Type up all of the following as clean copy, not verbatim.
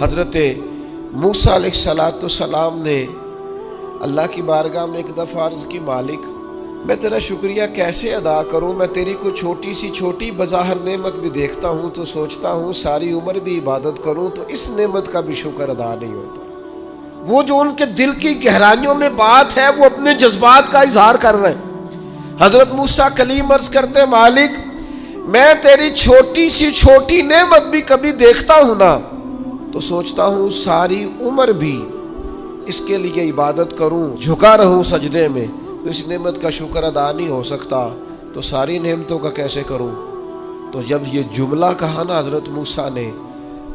حضرت موسیٰ علیہ السلام نے اللہ کی بارگاہ میں ایک دفعہ عرض کی، مالک میں تیرا شکریہ کیسے ادا کروں، میں تیری کوئی چھوٹی بظاہر نعمت بھی دیکھتا ہوں تو سوچتا ہوں ساری عمر بھی عبادت کروں تو اس نعمت کا بھی شکر ادا نہیں ہوتا۔ وہ جو ان کے دل کی گہرائیوں میں بات ہے وہ اپنے جذبات کا اظہار کر رہے ہیں۔ حضرت موسیٰ کلیم عرض کرتے، مالک میں تیری چھوٹی نعمت بھی کبھی دیکھتا ہوں نا تو سوچتا ہوں ساری عمر بھی اس کے لیے عبادت کروں، جھکا رہوں سجدے میں، تو اس نعمت کا شکر ادا نہیں ہو سکتا، تو ساری نعمتوں کا کیسے کروں؟ تو جب یہ جملہ کہا نا حضرت موسیٰ نے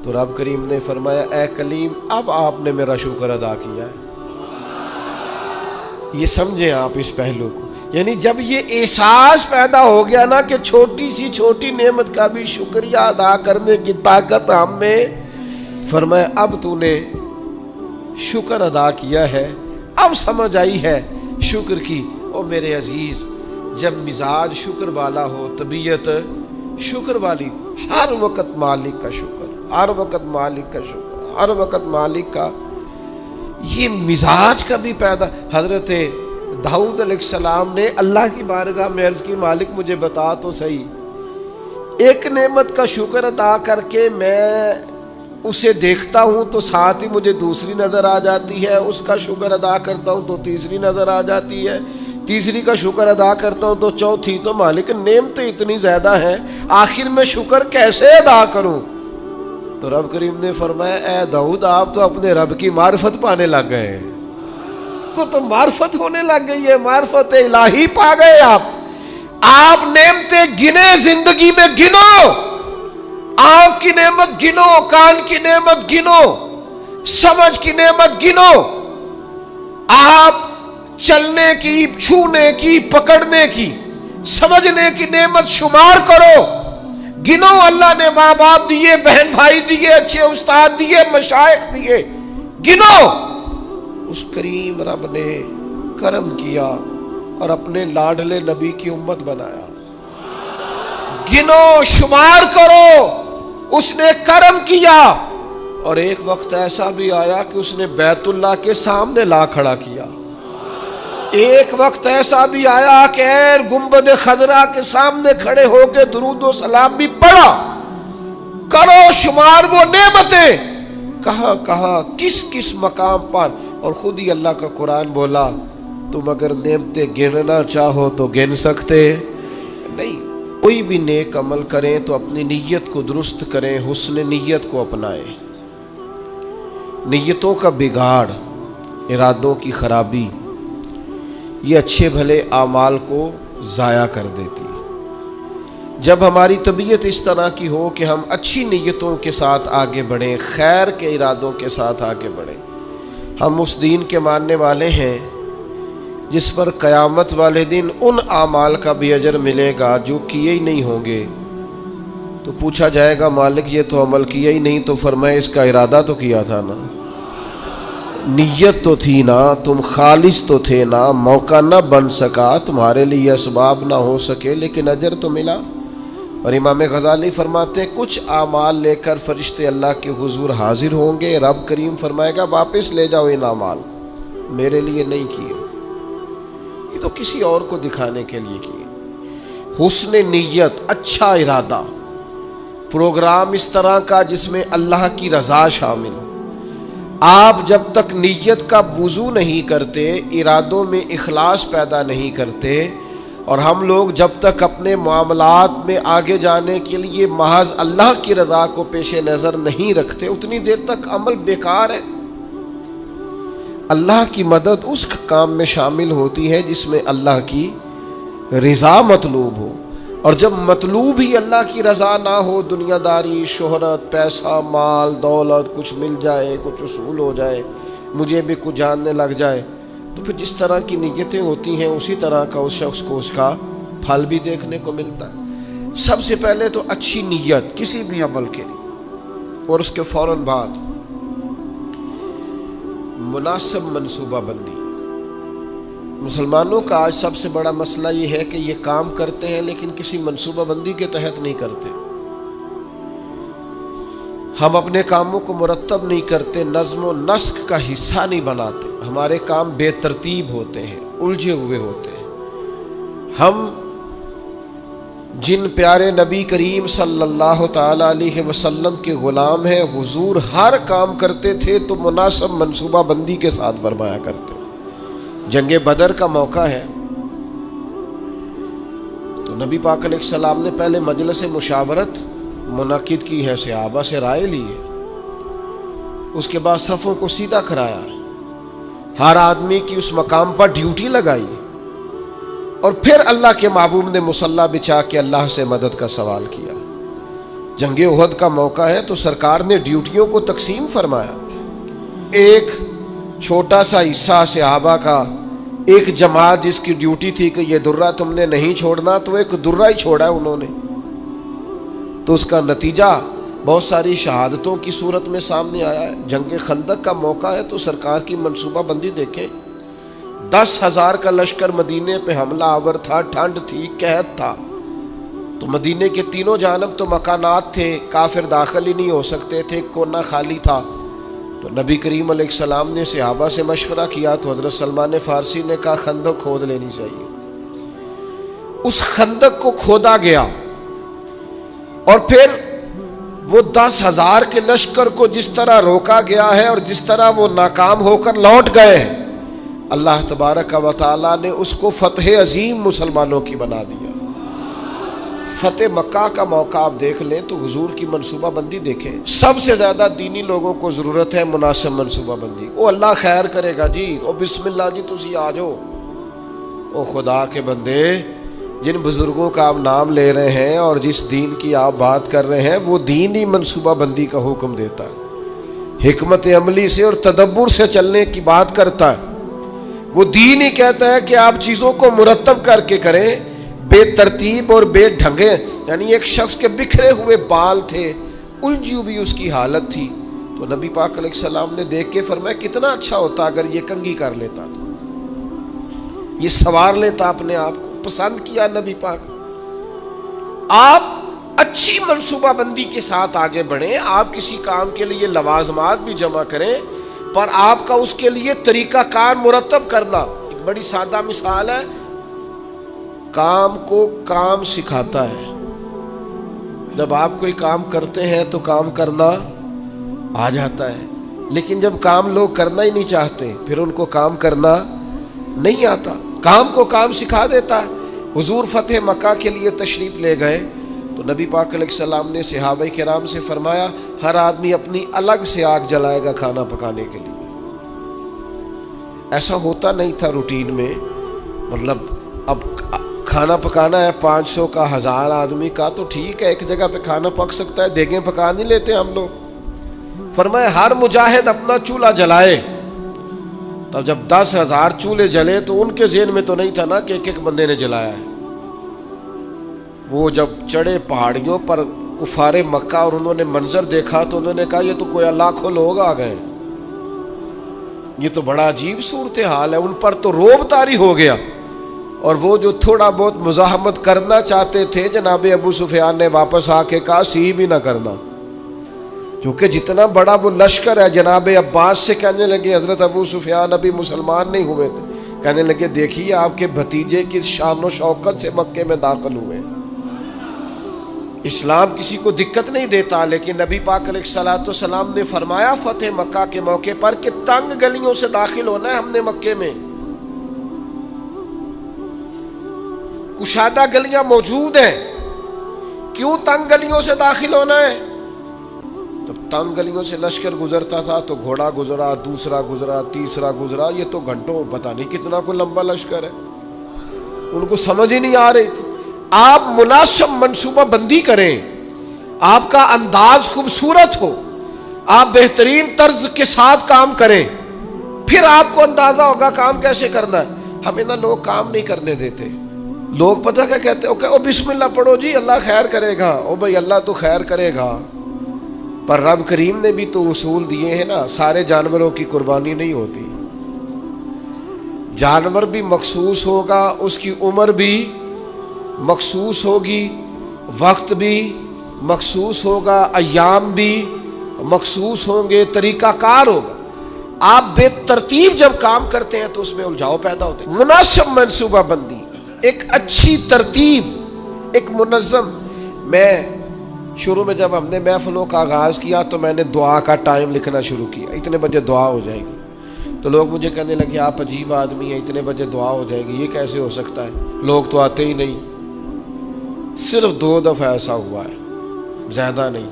تو رب کریم نے فرمایا، اے کلیم اب آپ نے میرا شکر ادا کیا ہے۔ یہ سمجھیں آپ اس پہلو کو، یعنی جب یہ احساس پیدا ہو گیا نا کہ چھوٹی نعمت کا بھی شکریہ ادا کرنے کی طاقت ہم میں، فرمایا اب تو نے شکر ادا کیا ہے، اب سمجھ آئی ہے شکر کی۔ او میرے عزیز، جب مزاج شکر والا ہو، طبیعت شکر والی، ہر وقت مالک کا شکر، ہر وقت مالک کا شکر، ہر وقت مالک کا، یہ مزاج کا بھی پیدا۔ حضرت داؤد علیہ السلام نے اللہ کی بارگاہ میں عرض کی، مالک مجھے بتا تو صحیح، ایک نعمت کا شکر ادا کر کے میں اسے دیکھتا ہوں تو ساتھ ہی مجھے دوسری نظر آ جاتی ہے، اس کا شکر ادا کرتا ہوں تو تیسری نظر آ جاتی ہے، تیسری کا شکر ادا کرتا ہوں تو چوتھی، تو مالک نعمتیں اتنی زیادہ ہیں، آخر میں شکر کیسے ادا کروں؟ تو رب کریم نے فرمایا، اے داؤد آپ تو اپنے رب کی معرفت پانے لگ گئے ہیں، کو تو معرفت ہونے لگ گئی ہے، معرفت الہی پا گئے آپ نعمتیں گنے، زندگی میں گنو، آنکھ کی نعمت گنو، کان کی نعمت گنو، سمجھ کی نعمت گنو، آپ چلنے کی، چھونے کی، پکڑنے کی، سمجھنے کی نعمت شمار کرو، گنو، اللہ نے ماں باپ دیے، بہن بھائی دیے، اچھے استاد دیے، مشائخ دیے، گنو۔ اس کریم رب نے کرم کیا اور اپنے لاڈلے نبی کی امت بنایا، گنو، شمار کرو، اس نے کرم کیا، اور ایک وقت ایسا بھی آیا کہ اس نے بیت اللہ کے سامنے لا کھڑا کیا، ایک وقت ایسا بھی آیا کہ گنبد خضرا کے سامنے کھڑے ہو کے درود و سلام بھی پڑھا۔ کرو شمار وہ نعمتیں، کہاں کہاں کس کس مقام پر، اور خود ہی اللہ کا قرآن بولا، تم اگر نعمتیں گننا چاہو تو گن سکتے نہیں۔ کوئی بھی نیک عمل کریں تو اپنی نیت کو درست کریں، حسن نیت کو اپنائیں۔ نیتوں کا بگاڑ، ارادوں کی خرابی، یہ اچھے بھلے اعمال کو ضائع کر دیتی۔ جب ہماری طبیعت اس طرح کی ہو کہ ہم اچھی نیتوں کے ساتھ آگے بڑھیں، خیر کے ارادوں کے ساتھ آگے بڑھیں، ہم اس دین کے ماننے والے ہیں جس پر قیامت والے دن ان اعمال کا بھی اجر ملے گا جو کیے ہی نہیں ہوں گے۔ تو پوچھا جائے گا، مالک یہ تو عمل کیا ہی نہیں، تو فرمائے اس کا ارادہ تو کیا تھا نا، نیت تو تھی نا، تم خالص تو تھے نا، موقع نہ بن سکا، تمہارے لیے اسباب نہ ہو سکے، لیکن اجر تو ملا۔ اور امام غزالی فرماتے ہیں، کچھ اعمال لے کر فرشتے اللہ کے حضور حاضر ہوں گے، رب کریم فرمائے گا واپس لے جاؤ ان اعمال، میرے لیے نہیں کیے، یہ تو کسی اور کو دکھانے کے لیے کیے۔ حسن نیت، اچھا ارادہ، پروگرام اس طرح کا جس میں اللہ کی رضا شامل ہو۔ آپ جب تک نیت کا وضو نہیں کرتے، ارادوں میں اخلاص پیدا نہیں کرتے، اور ہم لوگ جب تک اپنے معاملات میں آگے جانے کے لیے محض اللہ کی رضا کو پیش نظر نہیں رکھتے، اتنی دیر تک عمل بیکار ہے۔ اللہ کی مدد اس کام میں شامل ہوتی ہے جس میں اللہ کی رضا مطلوب ہو، اور جب مطلوب ہی اللہ کی رضا نہ ہو، دنیا داری، شہرت، پیسہ، مال، دولت، کچھ مل جائے، کچھ اصول ہو جائے، مجھے بھی کچھ جاننے لگ جائے، تو پھر جس طرح کی نیتیں ہوتی ہیں اسی طرح کا اس شخص کو اس کا پھل بھی دیکھنے کو ملتا ہے۔ سب سے پہلے تو اچھی نیت کسی بھی عمل کے لیے، اور اس کے فوراً بعد مناسب منصوبہ بندی۔ مسلمانوں کا آج سب سے بڑا مسئلہ یہ ہے کہ یہ کام کرتے ہیں لیکن کسی منصوبہ بندی کے تحت نہیں کرتے۔ ہم اپنے کاموں کو مرتب نہیں کرتے، نظم و نسق کا حصہ نہیں بناتے، ہمارے کام بے ترتیب ہوتے ہیں، الجھے ہوئے ہوتے ہیں۔ ہم جن پیارے نبی کریم صلی اللہ تعالی علیہ وسلم کے غلام ہیں، حضور ہر کام کرتے تھے تو مناسب منصوبہ بندی کے ساتھ فرمایا کرتے۔ جنگ بدر کا موقع ہے تو نبی پاک علیہ السلام نے پہلے مجلس مشاورت منعقد کی ہے، صحابہ سے رائے لی ہے، اس کے بعد صفوں کو سیدھا کرایا، ہر آدمی کی اس مقام پر ڈیوٹی لگائی، اور پھر اللہ کے محبوب نے مصلی بچھا کے اللہ سے مدد کا سوال کیا۔ جنگ احد کا موقع ہے تو سرکار نے ڈیوٹیوں کو تقسیم فرمایا، ایک چھوٹا سا حصہ صحابہ کا، ایک جماعت جس کی ڈیوٹی تھی کہ یہ درہ تم نے نہیں چھوڑنا، تو ایک درہ ہی چھوڑا ہے انہوں نے، تو اس کا نتیجہ بہت ساری شہادتوں کی صورت میں سامنے آیا ہے۔ جنگ خندق کا موقع ہے تو سرکار کی منصوبہ بندی دیکھیں، 10,000 کا لشکر مدینے پہ حملہ آور تھا، ٹھنڈ تھی، قحط تھا، تو مدینے کے تینوں جانب تو مکانات تھے، کافر داخل ہی نہیں ہو سکتے تھے، کونا خالی تھا، تو نبی کریم علیہ السلام نے صحابہ سے مشورہ کیا تو حضرت سلمان فارسی نے کہا خندق کھود لینی چاہیے۔ اس خندق کو کھودا گیا، اور پھر وہ 10,000 کے لشکر کو جس طرح روکا گیا ہے اور جس طرح وہ ناکام ہو کر لوٹ گئے ہیں، اللہ تبارک و تعالیٰ نے اس کو فتح عظیم مسلمانوں کی بنا دیا۔ فتح مکہ کا موقع آپ دیکھ لیں تو حضور کی منصوبہ بندی دیکھیں، سب سے زیادہ دینی لوگوں کو ضرورت ہے مناسب منصوبہ بندی۔ او اللہ خیر کرے گا جی، او بسم اللہ جی تسی آ جاؤ۔ او خدا کے بندے، جن بزرگوں کا آپ نام لے رہے ہیں اور جس دین کی آپ بات کر رہے ہیں، وہ دین ہی منصوبہ بندی کا حکم دیتا ہے، حکمت عملی سے اور تدبر سے چلنے کی بات کرتا ہے۔ وہ دین ہی کہتا ہے کہ آپ چیزوں کو مرتب کر کے کریں، بے ترتیب اور بے ڈھنگے، یعنی ایک شخص کے بکھرے ہوئے بال تھے، الجھی ہوئی اس کی حالت تھی، تو نبی پاک علیہ السلام نے دیکھ کے فرمایا کتنا اچھا ہوتا اگر یہ کنگھی کر لیتا، تو یہ سنوار لیتا اپنے آپ کو۔ پسند کیا نبی پاک۔ آپ اچھی منصوبہ بندی کے ساتھ آگے بڑھیں، آپ کسی کام کے لیے لوازمات بھی جمع کریں، پر آپ کا اس کے لیے طریقہ کار مرتب کرنا۔ ایک بڑی سادہ مثال ہے، کام کو کام سکھاتا ہے۔ جب آپ کوئی کام کرتے ہیں تو کام کرنا آ جاتا ہے، لیکن جب کام لوگ کرنا ہی نہیں چاہتے پھر ان کو کام کرنا نہیں آتا۔ کام کو کام سکھا دیتا ہے۔ حضور فتح مکہ کے لیے تشریف لے گئے تو نبی پاک علیہ السلام نے صحابہ کرام سے فرمایا ہر آدمی اپنی الگ سے آگ جلائے گا کھانا پکانے کے لیے۔ ایسا ہوتا نہیں تھا روٹین میں، مطلب اب کھانا پکانا ہے 500 کا 1000 آدمی کا تو ٹھیک ہے، ایک جگہ پہ کھانا پک سکتا ہے، دیگیں پکا نہیں لیتے ہم لوگ۔ فرمایا ہر مجاہد اپنا چولہا جلائے۔ تب جب 10,000 چولہے جلے تو ان کے ذہن میں تو نہیں تھا نا کہ ایک ایک بندے نے جلایا ہے۔ وہ جب چڑھے پہاڑیوں پر کفار مکہ اور انہوں نے منظر دیکھا تو انہوں نے کہا یہ تو کوئی لاکھوں لوگ آ گئے، یہ تو بڑا عجیب صورتحال ہے۔ ان پر تو روب طاری ہو گیا، اور وہ جو تھوڑا بہت مزاحمت کرنا چاہتے تھے جناب ابو سفیان نے واپس آ کے کہا سی بھی نہ کرنا، کیونکہ جتنا بڑا وہ لشکر ہے۔ جناب عباس سے کہنے لگے حضرت ابو سفیان ابھی مسلمان نہیں ہوئے تھے، کہنے لگے دیکھیے آپ کے بھتیجے کس شان و شوکت سے مکے میں داخل ہوئے۔ اسلام کسی کو دقت نہیں دیتا، لیکن نبی پاک علیہ الصلوۃ والسلام نے فرمایا فتح مکہ کے موقع پر کہ تنگ گلیوں سے داخل ہونا ہے ہم نے مکے میں، کشادہ گلیاں موجود ہیں، کیوں تنگ گلیوں سے داخل ہونا ہے؟ جب تنگ گلیوں سے لشکر گزرتا تھا تو گھوڑا گزرا، دوسرا گزرا، تیسرا گزرا، یہ تو گھنٹوں پتہ نہیں کتنا کو لمبا لشکر ہے، ان کو سمجھ ہی نہیں آ رہی تھی۔ آپ مناسب منصوبہ بندی کریں، آپ کا انداز خوبصورت ہو، آپ بہترین طرز کے ساتھ کام کریں، پھر آپ کو اندازہ ہوگا کام کیسے کرنا ہے۔ ہمیں نہ لوگ کام نہیں کرنے دیتے، لوگ پتہ کیا کہتے ہیں، او بسم اللہ پڑھو جی اللہ خیر کرے گا، او بھائی اللہ تو خیر کرے گا، پر رب کریم نے بھی تو اصول دیے ہیں نا، سارے جانوروں کی قربانی نہیں ہوتی، جانور بھی مخصوص ہوگا، اس کی عمر بھی مخصوص ہوگی، وقت بھی مخصوص ہوگا، ایام بھی مخصوص ہوں گے، طریقہ کار ہوگا. آپ بے ترتیب جب کام کرتے ہیں تو اس میں الجھاؤ پیدا ہوتے ہیں. مناسب منصوبہ بندی، ایک اچھی ترتیب، ایک منظم. میں شروع میں جب ہم نے محفلوں کا آغاز کیا تو میں نے دعا کا ٹائم لکھنا شروع کیا، اتنے بجے دعا ہو جائے گی. تو لوگ مجھے کہنے لگے آپ عجیب آدمی ہیں، اتنے بجے دعا ہو جائے گی، یہ کیسے ہو سکتا ہے، لوگ تو آتے ہی نہیں. صرف 2 دفعہ ایسا ہوا ہے، زیادہ نہیں،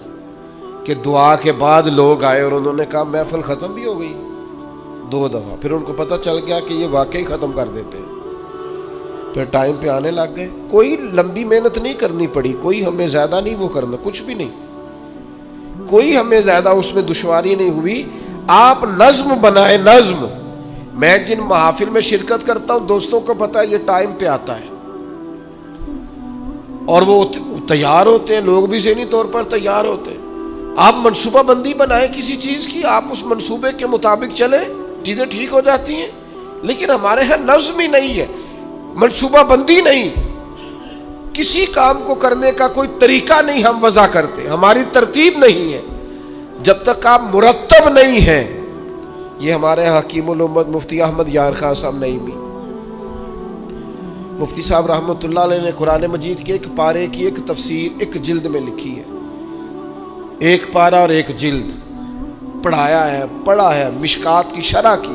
کہ دعا کے بعد لوگ آئے اور انہوں نے کہا محفل ختم بھی ہو گئی. 2 دفعہ. پھر ان کو پتہ چل گیا کہ یہ واقعی ختم کر دیتے ہیں، پھر ٹائم پہ آنے لگ گئے. کوئی لمبی محنت نہیں کرنی پڑی، کوئی ہمیں زیادہ نہیں وہ کرنا، کچھ بھی نہیں، کوئی ہمیں زیادہ اس میں دشواری نہیں ہوئی. آپ نظم بنائیں، نظم. میں جن محافل میں شرکت کرتا ہوں دوستوں کو پتہ ہے یہ ٹائم پہ آتا ہے اور وہ تیار ہوتے ہیں، لوگ بھی ذہنی طور پر تیار ہوتے ہیں. آپ منصوبہ بندی بنائیں کسی چیز کی، آپ اس منصوبے کے مطابق چلیں، چیزیں ٹھیک ہو جاتی ہیں. لیکن ہمارے ہاں نظم ہی نہیں ہے، منصوبہ بندی نہیں، کسی کام کو کرنے کا کوئی طریقہ نہیں ہم وضع کرتے، ہماری ترتیب نہیں ہے. جب تک آپ مرتب نہیں ہیں. یہ ہمارے حکیم الامت مفتی احمد یار خان صاحب نعیمی، مفتی صاحب رحمۃ اللہ علیہ نے قرآن مجید کے ایک پارے کی ایک تفسیر ایک جلد میں لکھی ہے، ایک پارہ اور ایک جلد پڑھایا ہے، پڑھا ہے، مشکات کی شرح کی.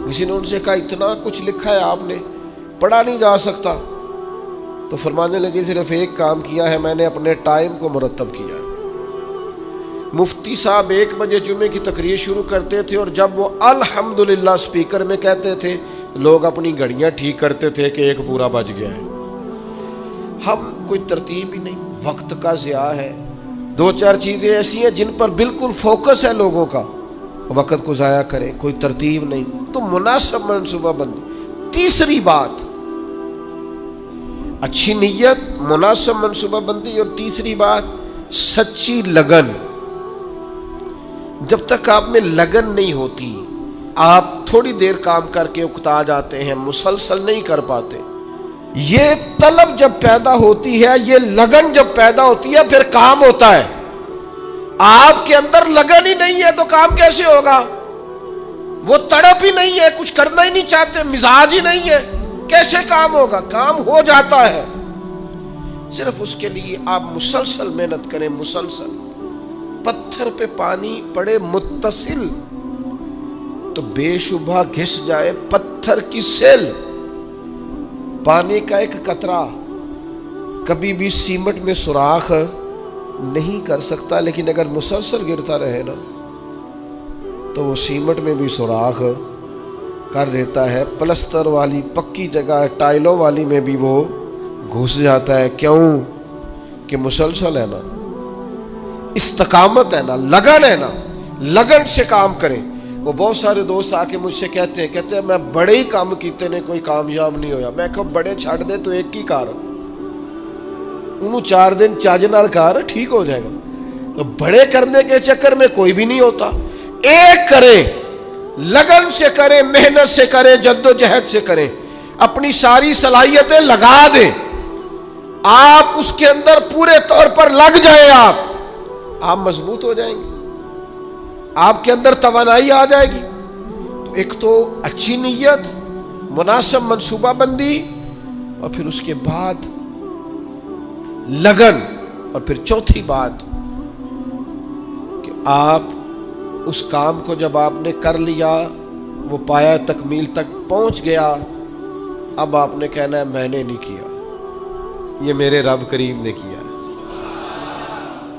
کسی نے ان سے کہا اتنا کچھ لکھا ہے آپ نے، پڑھا نہیں جا سکتا؟ تو فرمانے لگے صرف ایک کام کیا ہے، میں نے اپنے ٹائم کو مرتب کیا. مفتی صاحب 1 بجے جمعے کی تقریر شروع کرتے تھے اور جب وہ الحمدللہ سپیکر میں کہتے تھے لوگ اپنی گھڑیاں ٹھیک کرتے تھے کہ 1 پورا بج گیا ہے. ہم کوئی ترتیب ہی نہیں، وقت کا ضیاع ہے. 2-4 چیزیں ایسی ہیں جن پر بالکل فوکس ہے لوگوں کا، وقت کو ضائع کریں، کوئی ترتیب نہیں. تو مناسب منصوبہ بندی. تیسری بات اچھی نیت، مناسب منصوبہ بندی، اور تیسری بات سچی لگن. جب تک آپ میں لگن نہیں ہوتی، آپ تھوڑی دیر کام کر کے اکتا جاتے ہیں، مسلسل نہیں کر پاتے. یہ طلب جب پیدا ہوتی ہے، یہ لگن جب پیدا ہوتی ہے، پھر کام ہوتا ہے. آپ کے اندر لگن ہی نہیں ہے تو کام کیسے ہوگا؟ وہ تڑپ ہی نہیں ہے، کچھ کرنا ہی نہیں چاہتے، مزاج ہی نہیں ہے، کیسے کام ہوگا؟ کام ہو جاتا ہے، صرف اس کے لیے آپ مسلسل محنت کریں. مسلسل پتھر پہ پانی پڑے متصل تو بے شبہ گھس جائے پتھر کی سیل. پانی کا ایک قطرہ کبھی بھی سیمنٹ میں سوراخ نہیں کر سکتا، لیکن اگر مسلسل گرتا رہے نا تو وہ سیمنٹ میں بھی سوراخ کر دیتا ہے. پلستر والی پکی جگہ ٹائلوں والی میں بھی وہ گھس جاتا ہے. کیوں؟ کہ مسلسل ہے نا، استقامت ہے نا، لگن ہے نا. لگن سے کام کریں. وہ بہت سارے دوست آ کے مجھ سے کہتے ہیں میں بڑے ہی کام کیتے نے کوئی کامیاب نہیں ہویا. میں کہا بڑے چھڑ دے تو ایک ہی کار، انہوں 4 دن چاج نال کار ٹھیک ہو جائے گا. تو بڑے کرنے کے چکر میں کوئی بھی نہیں ہوتا. ایک کریں، لگن سے کریں، محنت سے کریں، جد و جہد سے کریں، اپنی ساری صلاحیتیں لگا دیں. آپ اس کے اندر پورے طور پر لگ جائیں، آپ مضبوط ہو جائیں گے، آپ کے اندر توانائی آ جائے گی. تو ایک تو اچھی نیت، مناسب منصوبہ بندی، اور پھر اس کے بعد لگن، اور پھر چوتھی بات کہ آپ اس کام کو جب آپ نے کر لیا، وہ پایا تکمیل تک پہنچ گیا، اب آپ نے کہنا ہے میں نے نہیں کیا، یہ میرے رب کریم نے کیا.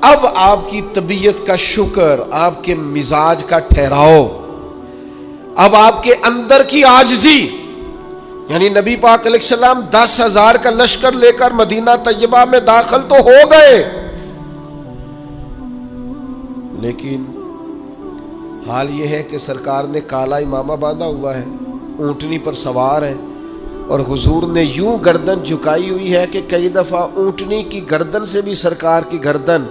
اب آپ کی طبیعت کا شکر، آپ کے مزاج کا ٹھہراؤ، اب آپ کے اندر کی عاجزی. یعنی نبی پاک علیہ السلام 10,000 کا لشکر لے کر مدینہ طیبہ میں داخل تو ہو گئے، لیکن حال یہ ہے کہ سرکار نے کالا امامہ باندھا ہوا ہے، اونٹنی پر سوار ہے، اور حضور نے یوں گردن جھکائی ہوئی ہے کہ کئی دفعہ اونٹنی کی گردن سے بھی سرکار کی گردن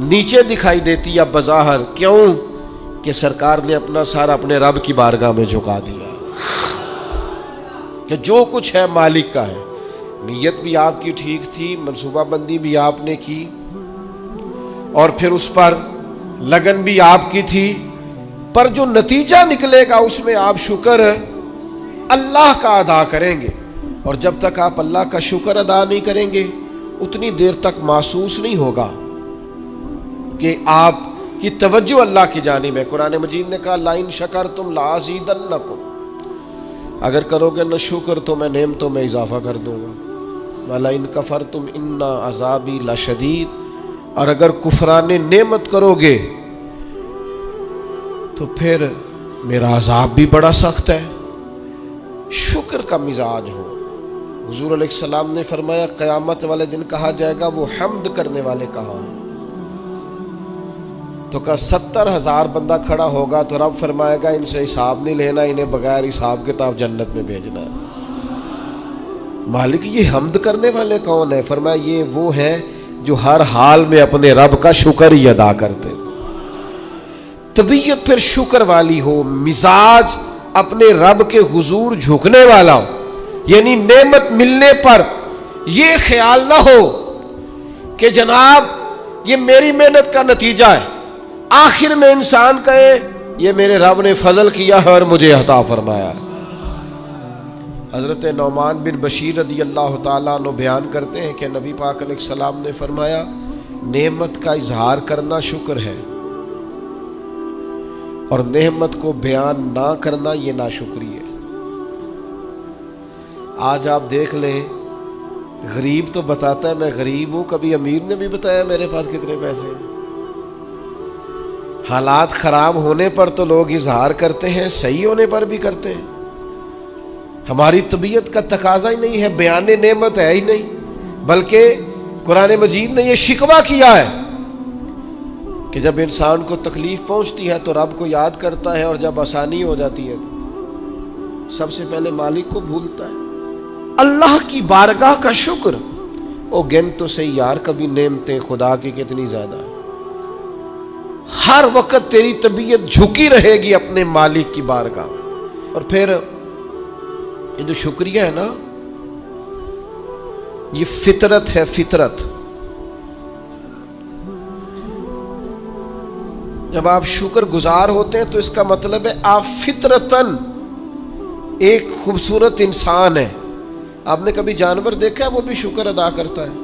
نیچے دکھائی دیتی ہے بظاہر. کیوں؟ کہ سرکار نے اپنا سارا اپنے رب کی بارگاہ میں جھکا دیا کہ جو کچھ ہے مالک کا ہے. نیت بھی آپ کی ٹھیک تھی، منصوبہ بندی بھی آپ نے کی، اور پھر اس پر لگن بھی آپ کی تھی، پر جو نتیجہ نکلے گا اس میں آپ شکر اللہ کا ادا کریں گے. اور جب تک آپ اللہ کا شکر ادا نہیں کریں گے اتنی دیر تک محسوس نہیں ہوگا کہ آپ کی توجہ اللہ کی جانب ہے. قرآن مجید نے کہا لَئِن شَكَرْتُمْ لَأَزِيدَنَّكُمْ، اگر کرو گے نہ شکر تو میں نعمتوں میں اضافہ کر دوں گا. وَلَئِن كَفَرْتُمْ إِنَّ عَذَابِي لَشَدِيدٌ، اور اگر کفران نعمت کرو گے تو پھر میرا عذاب بھی بڑا سخت ہے. شکر کا مزاج ہو. حضور علیہ السلام نے فرمایا قیامت والے دن کہا جائے گا وہ حمد کرنے والے کہاں ہیں؟ تو کہا 70,000 بندہ کھڑا ہوگا تو رب فرمائے گا ان سے حساب نہیں لینا، انہیں بغیر حساب کتاب جنت میں بھیجنا ہے. مالک یہ حمد کرنے والے کون ہیں؟ فرمایا یہ وہ ہیں جو ہر حال میں اپنے رب کا شکر ہی ادا کرتے. طبیعت پھر شکر والی ہو، مزاج اپنے رب کے حضور جھکنے والا ہو، یعنی نعمت ملنے پر یہ خیال نہ ہو کہ جناب یہ میری محنت کا نتیجہ ہے، آخر میں انسان کہے یہ میرے رب نے فضل کیا ہے اور مجھے عطا فرمایا ہے. حضرت نعمان بن بشیر رضی اللہ تعالیٰ عنہ بیان کرتے ہیں کہ نبی پاک علیہ السلام نے فرمایا نعمت کا اظہار کرنا شکر ہے اور نعمت کو بیان نہ کرنا یہ ناشکری ہے. آج آپ دیکھ لیں غریب تو بتاتا ہے میں غریب ہوں، کبھی امیر نے بھی بتایا میرے پاس کتنے پیسے ہیں. حالات خراب ہونے پر تو لوگ اظہار کرتے ہیں، صحیح ہونے پر بھی کرتے ہیں. ہماری طبیعت کا تقاضا ہی نہیں ہے، بیان نعمت ہے ہی نہیں، بلکہ قرآن مجید نے یہ شکوہ کیا ہے کہ جب انسان کو تکلیف پہنچتی ہے تو رب کو یاد کرتا ہے اور جب آسانی ہو جاتی ہے تو سب سے پہلے مالک کو بھولتا ہے. اللہ کی بارگاہ کا شکر، او گن تو صحیح یار کبھی نعمتیں خدا کی کتنی زیادہ، ہر وقت تیری طبیعت جھکی رہے گی اپنے مالک کی بارگاہ. اور پھر یہ جو شکریہ ہے نا یہ فطرت ہے، فطرت. جب آپ شکر گزار ہوتے ہیں تو اس کا مطلب ہے آپ فطرتاً ایک خوبصورت انسان ہے. آپ نے کبھی جانور دیکھا ہے وہ بھی شکر ادا کرتا ہے؟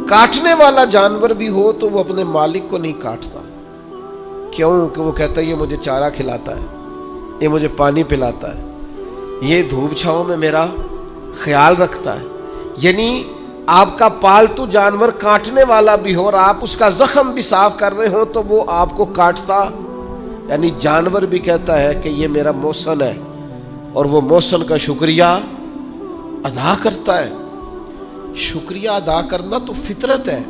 کاٹنے والا جانور بھی ہو تو وہ اپنے مالک کو نہیں کاٹتا. کیوں؟ کہ وہ کہتا ہے یہ مجھے چارہ کھلاتا ہے، یہ مجھے پانی پلاتا ہے، یہ دھوپ چھاؤں میں میرا خیال رکھتا ہے. یعنی آپ کا پالتو جانور کاٹنے والا بھی ہو اور آپ اس کا زخم بھی صاف کر رہے ہو تو وہ آپ کو کاٹتا، یعنی جانور بھی کہتا ہے کہ یہ میرا محسن ہے اور وہ محسن کا شکریہ ادا کرتا ہے. شکریہ ادا کرنا تو فطرت ہے.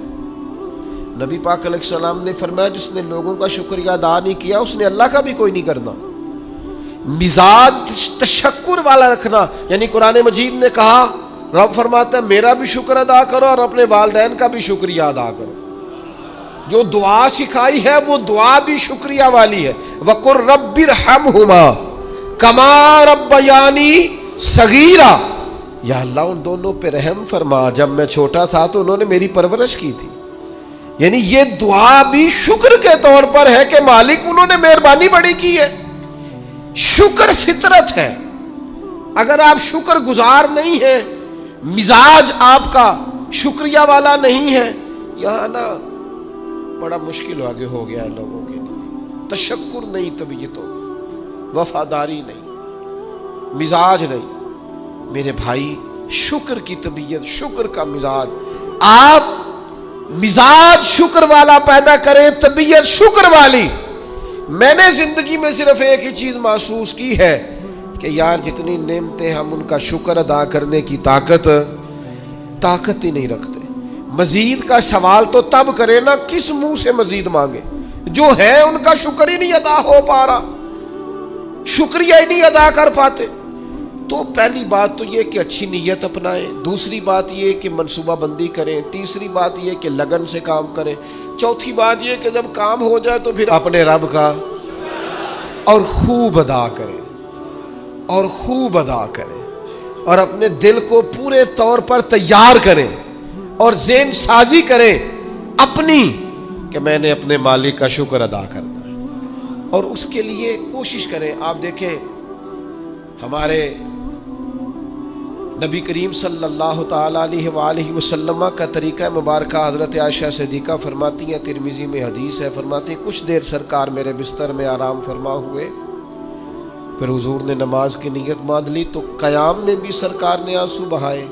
نبی پاک علیہ السلام نے فرمایا جس نے لوگوں کا شکریہ ادا نہیں کیا اس نے اللہ کا بھی کوئی نہیں کرنا. مزاج تشکر والا رکھنا، یعنی قرآن مجید نے کہا رب فرماتا ہے میرا بھی شکر ادا کرو اور اپنے والدین کا بھی شکریہ ادا کرو. جو دعا سکھائی ہے وہ دعا بھی شکریہ والی ہے. وَقُلْ رَبِّ ارْحَمْهُمَا کَمَا رَبَّيَانِي صَغِيرًا، یا اللہ ان دونوں پہ رحم فرما، جب میں چھوٹا تھا تو انہوں نے میری پرورش کی تھی. یعنی یہ دعا بھی شکر کے طور پر ہے کہ مالک انہوں نے مہربانی بڑی کی ہے. شکر فطرت ہے. اگر آپ شکر گزار نہیں ہیں، مزاج آپ کا شکریہ والا نہیں ہے، یہاں نا بڑا مشکل آگے ہو گیا ہے لوگوں کے لیے. تشکر نہیں طبیعتوں، وفاداری نہیں، مزاج نہیں. میرے بھائی شکر کی طبیعت، شکر کا مزاج، آپ مزاج شکر والا پیدا کریں، طبیعت شکر والی. میں نے زندگی میں صرف ایک ہی چیز محسوس کی ہے کہ یار جتنی نعمتیں ہم ان کا شکر ادا کرنے کی طاقت ہی نہیں رکھتے. مزید کا سوال تو تب کرے نا کس منہ سے مزید مانگے، جو ہے ان کا شکر ہی نہیں ادا ہو پا رہا، شکریہ ہی نہیں ادا کر پاتے. تو پہلی بات تو یہ کہ اچھی نیت اپنائیں، دوسری بات یہ کہ منصوبہ بندی کریں، تیسری بات یہ کہ لگن سے کام کریں، چوتھی بات یہ کہ جب کام ہو جائے تو پھر اپنے رب کا اور خوب ادا کریں، اور خوب ادا کریں، اور اپنے دل کو پورے طور پر تیار کریں اور ذہن سازی کریں اپنی کہ میں نے اپنے مالک کا شکر ادا کرنا ہے، اور اس کے لیے کوشش کریں. آپ دیکھیں ہمارے نبی کریم صلی اللہ تعالیٰ علیہ وآلہ وسلم کا طریقہ مبارکہ حضرت عائشہ صدیقہ فرماتی ہیں، ترمذی میں حدیث ہے، فرماتی ہیں کچھ دیر سرکار میرے بستر میں آرام فرما ہوئے، پھر حضور نے نماز کی نیت باندھ لی تو قیام میں بھی سرکار نے آنسو بہائے،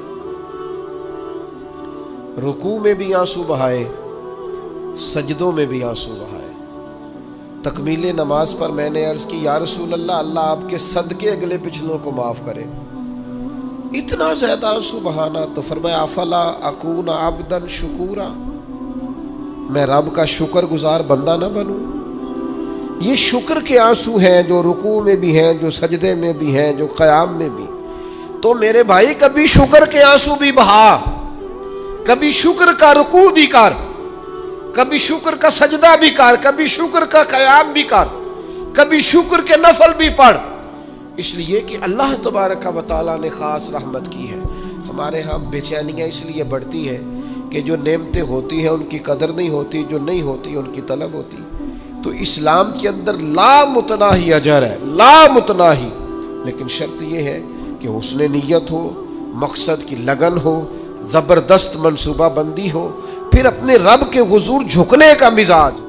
رکوع میں بھی آنسو بہائے، سجدوں میں بھی آنسو بہائے. تکمیل نماز پر میں نے عرض کی یا رسول اللہ، اللہ آپ کے صدقے اگلے پچھلوں کو معاف کرے، اتنا زیادہ آنسو بہانا. تو فرمایا افلا اکون عبدا شکورا، میں رب کا شکر گزار بندہ نہ بنوں. یہ شکر کے آنسو ہیں جو رکوع میں بھی ہیں، جو سجدے میں بھی ہیں، جو قیام میں بھی. تو میرے بھائی کبھی شکر کے آنسو بھی بہا، کبھی شکر کا رکوع بھی کر، کبھی شکر کا سجدہ بھی کر، کبھی شکر کا قیام بھی کر، کبھی شکر کے نفل بھی پڑھ. اس لیے کہ اللہ تبارک و تعالیٰ نے خاص رحمت کی ہے. ہمارے ہاں بے چینیاں اس لیے بڑھتی ہیں کہ جو نعمتیں ہوتی ہیں ان کی قدر نہیں ہوتی، جو نہیں ہوتی ان کی طلب ہوتی. تو اسلام کے اندر لا متناہی اجر ہے، لا متناہی، لیکن شرط یہ ہے کہ حسن نیت ہو، مقصد کی لگن ہو، زبردست منصوبہ بندی ہو، پھر اپنے رب کے حضور جھکنے کا مزاج.